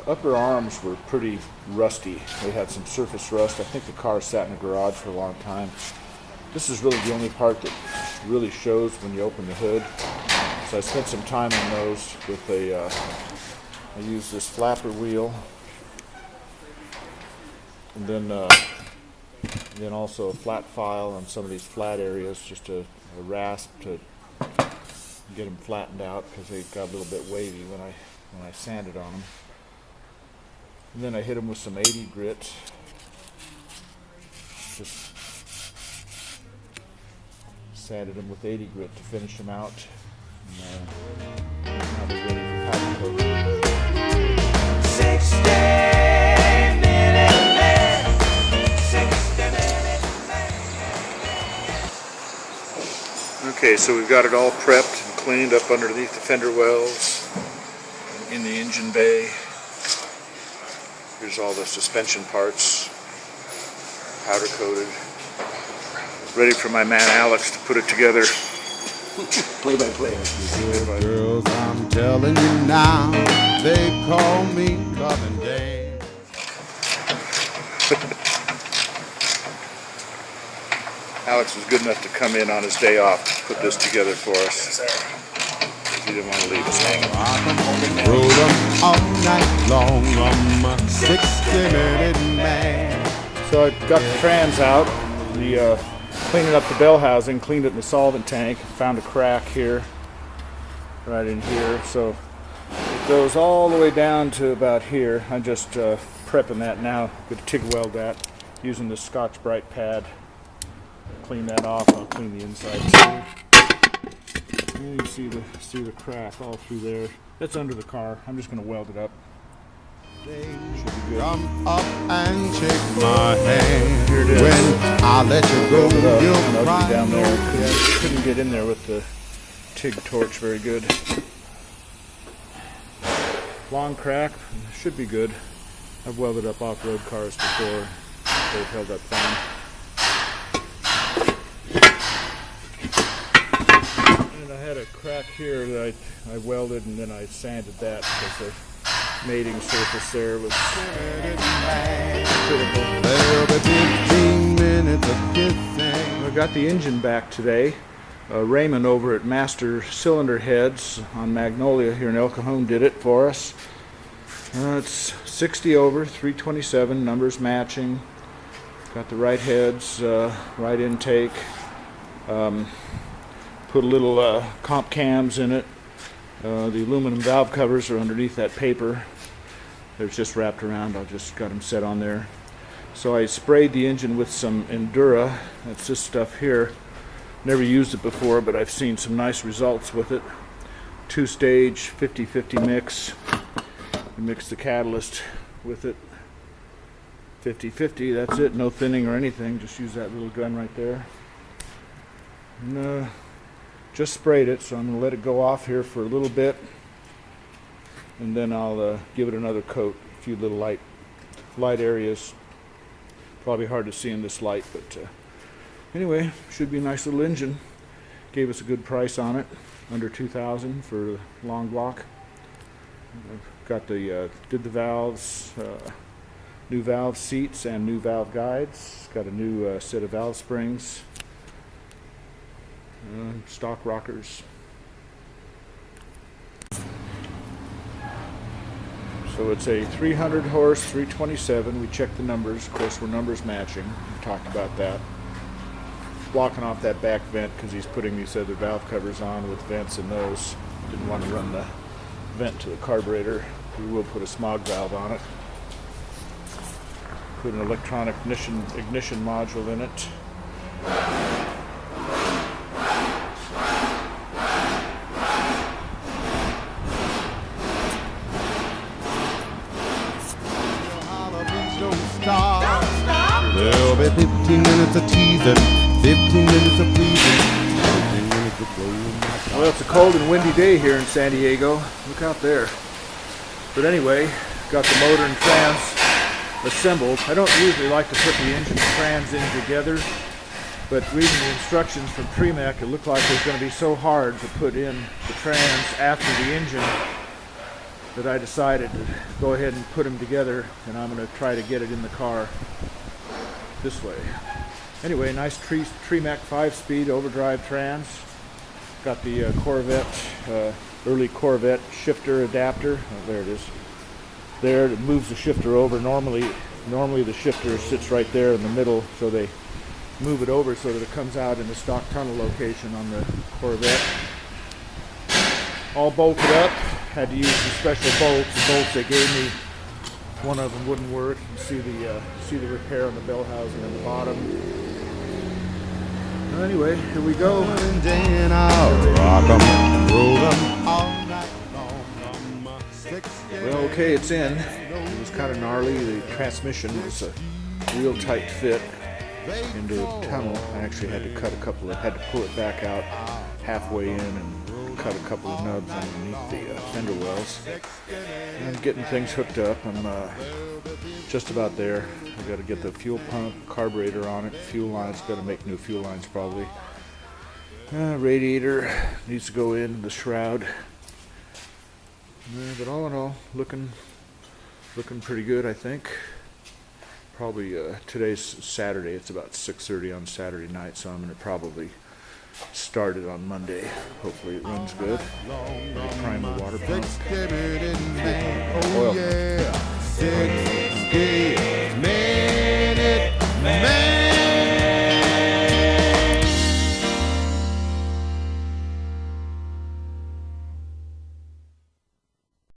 upper arms were pretty rusty. They had some surface rust. I think the car sat in the garage for a long time. This is really the only part that really shows when you open the hood. So I spent some time on those with I used this flapper wheel, and then also a flat file on some of these flat areas, just a rasp to get them flattened out because they got a little bit wavy when I sanded on them. And then I hit them with some 80 grit. Just sanded them with 80 grit to finish them out. And, now they're ready for powder coating. 60 minute man. 60 minute man. Okay, so we've got it all prepped and cleaned up underneath the fender wells in the engine bay. Here's all the suspension parts, powder coated. Ready for my man Alex to put it together. Play by play. Girls, I'm telling you now, they call me Loving Dame. Alex was good enough to come in on his day off to put this together for us. He didn't want to leave us hanging. Rode them all night long, I'm a 60-minute man. So I got the trans out, cleaning up the bell housing, cleaned it in the solvent tank, found a crack here, right in here. So it goes all the way down to about here. I'm just prepping that now. Going to TIG weld that using this Scotch-Brite pad. Clean that off. I'll clean the inside too. And you can see the crack all through there. That's under the car. I'm just going to weld it up. Should be good. Come up and shake my hand. Here it is. When I let you go, you'll Kind of cry. down there. Couldn't get in there with the TIG torch very good. Long crack. Should be good. I've welded up off-road cars before. They've held up fine. And I had a crack here that I welded and then I sanded that because the mating surface there was critical. There'll be 15 minutes of kissing. I got the engine back today. Raymond over at Master Cylinder Heads on Magnolia here in El Cajon did it for us. It's 60 over, 327, numbers matching. Got the right heads, right intake. Put a little comp cams in it. The aluminum valve covers are underneath that paper. They're just wrapped around. I just got them set on there. So I sprayed the engine with some Endura. That's this stuff here. Never used it before, but I've seen some nice results with it. Two-stage 50-50 mix. You mix the catalyst with it. 50-50, that's it. No thinning or anything. Just use that little gun right there. And, just sprayed it, so I'm going to let it go off here for a little bit. And then I'll give it another coat. A few little light areas. Probably hard to see in this light, but anyway, should be a nice little engine. Gave us a good price on it, under $2,000 for the long block. Got the did the valves, new valve seats and new valve guides. Got a new set of valve springs, stock rockers. So it's a 300 horse 327. We checked the numbers. Of course, we're numbers matching. We talked about that. Blocking off that back vent because he's putting these other valve covers on with vents in those. Didn't want to run the vent to the carburetor. We will put a smog valve on it. Put an electronic ignition module in it. There'll be 15 minutes of teasing, 15 minutes of pleasing, 15 minutes of blowing. Well, it's a cold and windy day here in San Diego. Look out there. But anyway, got the motor and trans assembled. I don't usually like to put the engine and trans in together, but reading the instructions from Tremec, it looked like it was going to be so hard to put in the trans after the engine that I decided to go ahead and put them together, and I'm going to try to get it in the car this way. Anyway, nice Tremac 5-speed overdrive trans. Got the Corvette, early Corvette shifter adapter. Oh, there it is. There, it moves the shifter over. Normally the shifter sits right there in the middle, so they move it over so that it comes out in the stock tunnel location on the Corvette. All bolted up. Had to use some special bolts. The bolts they gave me, one of them wouldn't work. You see the repair on the bell housing on the bottom. Well, anyway, here we go. And then I'll rock 'em, roll 'em all night long. Well, okay, it's in. It was kind of gnarly. The transmission was a real tight fit into the tunnel. I actually had to had to pull it back out halfway in and cut a couple of nubs underneath the fender wells. And I'm getting things hooked up. I'm just about there. I got to get the fuel pump, carburetor on it, fuel lines. Got to make new fuel lines probably. Radiator needs to go in the shroud. But all in all, looking pretty good, I think. Probably today's Saturday. It's about 6:30 on Saturday night, so I'm going to probably start it on Monday. Hopefully it runs good. Prime the water pump.